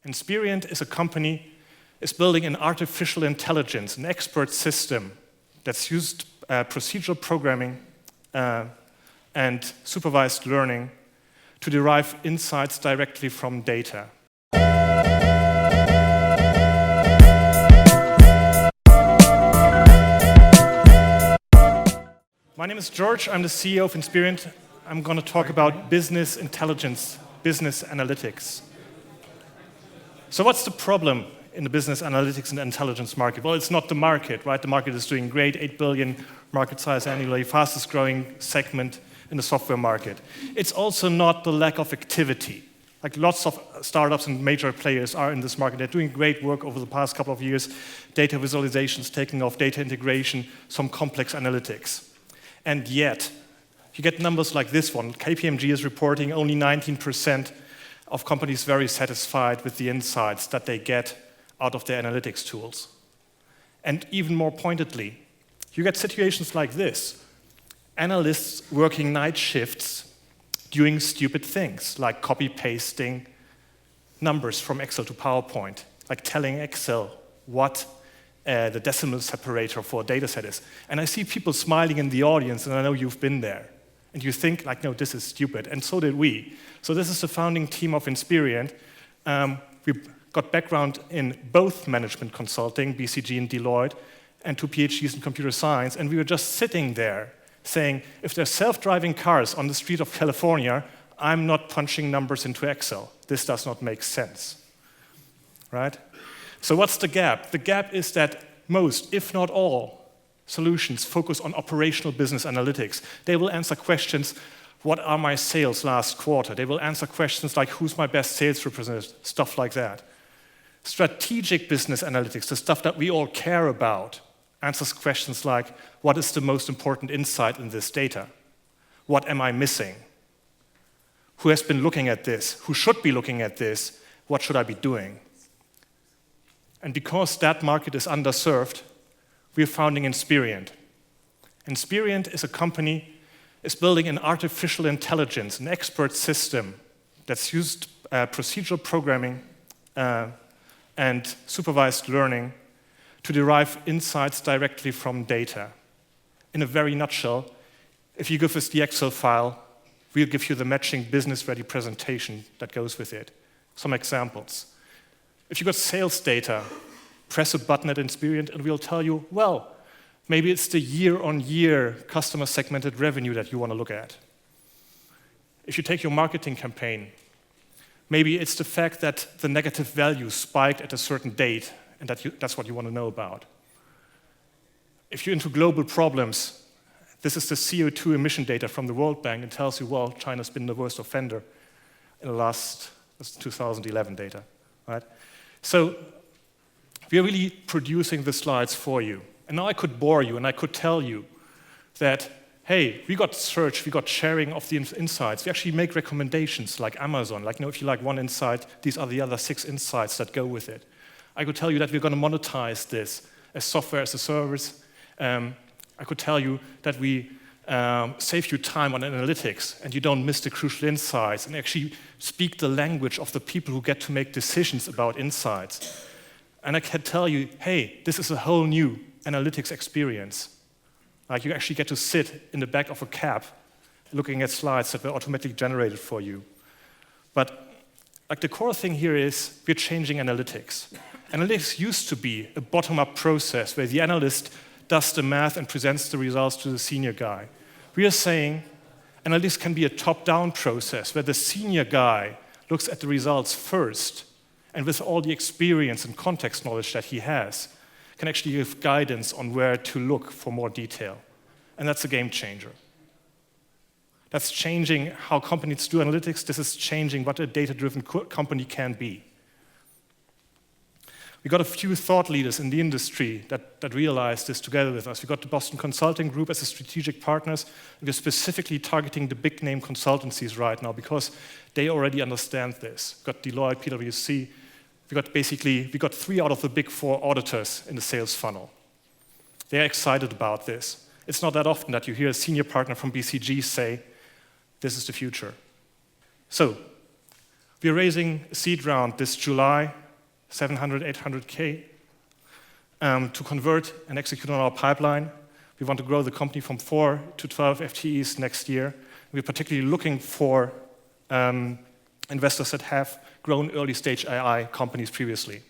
Inspirient is a company, is building an artificial intelligence, an expert system that's used procedural programming and supervised learning to derive insights directly from data. My name is George. I'm the CEO of Inspirient. I'm going to talk about business intelligence, business analytics. So what's the problem in the business analytics and intelligence market? Well, it's not the market, right? The market is doing great, 8 billion market size annually, fastest growing segment in the software market. It's also not the lack of activity. Like lots of startups and major players are in this market. They're doing great work over the past couple of years. Data visualizations taking off, data integration, some complex analytics. And yet, you get numbers like this one. KPMG is reporting only 19% of companies very satisfied with the insights that they get out of their analytics tools. And even more pointedly, you get situations like this. Analysts working night shifts doing stupid things, like copy-pasting numbers from Excel to PowerPoint, like telling Excel what the decimal separator for a data set is. And I see people smiling in the audience, and I know you've been there. And you think, like, no, this is stupid. And so did we. So this is the founding team of Inspirient. We've got background in both management consulting, BCG and Deloitte, and 2 PhDs in computer science. And we were just sitting there saying, if there's self-driving cars on the street of California, I'm not punching numbers into Excel. This does not make sense, right? So what's the gap? The gap is that most, if not all, solutions focus on operational business analytics. They will answer questions, what are my sales last quarter? They will answer questions like, who's my best sales representative? Stuff like that. Strategic business analytics, the stuff that we all care about, answers questions like, what is the most important insight in this data? What am I missing? Who has been looking at this? Who should be looking at this? What should I be doing? And because that market is underserved, we're founding Inspirient. Inspirient is a company, is building an artificial intelligence, an expert system that's used procedural programming and supervised learning to derive insights directly from data. In a very nutshell, if you give us the Excel file, we'll give you the matching business-ready presentation that goes with it. Some examples. If you've got sales data, press a button at Inspirient and we'll tell you, well, maybe it's the year-on-year customer segmented revenue that you want to look at. If you take your marketing campaign, maybe it's the fact that the negative value spiked at a certain date and that's what you want to know about. If you're into global problems, this is the CO2 emission data from the World Bank. It tells you, well, China's been the worst offender in the last 2011 data, right? So we are really producing the slides for you. And now I could bore you and I could tell you that, hey, we got search, we got sharing of the insights. We actually make recommendations like Amazon. Like, if you like one insight, these are the other 6 insights that go with it. I could tell you that we're going to monetize this as software as a service. I could tell you that we save you time on analytics and you don't miss the crucial insights and actually speak the language of the people who get to make decisions about insights. And I can tell you, hey, this is a whole new analytics experience. Like you actually get to sit in the back of a cab looking at slides that were automatically generated for you. But like the core thing here is we're changing analytics. Analytics used to be a bottom-up process where the analyst does the math and presents the results to the senior guy. We are saying analytics can be a top-down process where the senior guy looks at the results first and with all the experience and context knowledge that he has, can actually give guidance on where to look for more detail. And that's a game changer. That's changing how companies do analytics. This is changing what a data-driven company can be. We got a few thought leaders in the industry that realized this together with us. We got the Boston Consulting Group as a strategic partners. We're specifically targeting the big name consultancies right now because they already understand this. We got Deloitte, PwC. We got 3 out of the big 4 auditors in the sales funnel. They're excited about this. It's not that often that you hear a senior partner from BCG say, this is the future. So, we're raising a seed round this July 700, 800K, to convert and execute on our pipeline. We want to grow the company from 4 to 12 FTEs next year. We're particularly looking for investors that have grown early stage AI companies previously.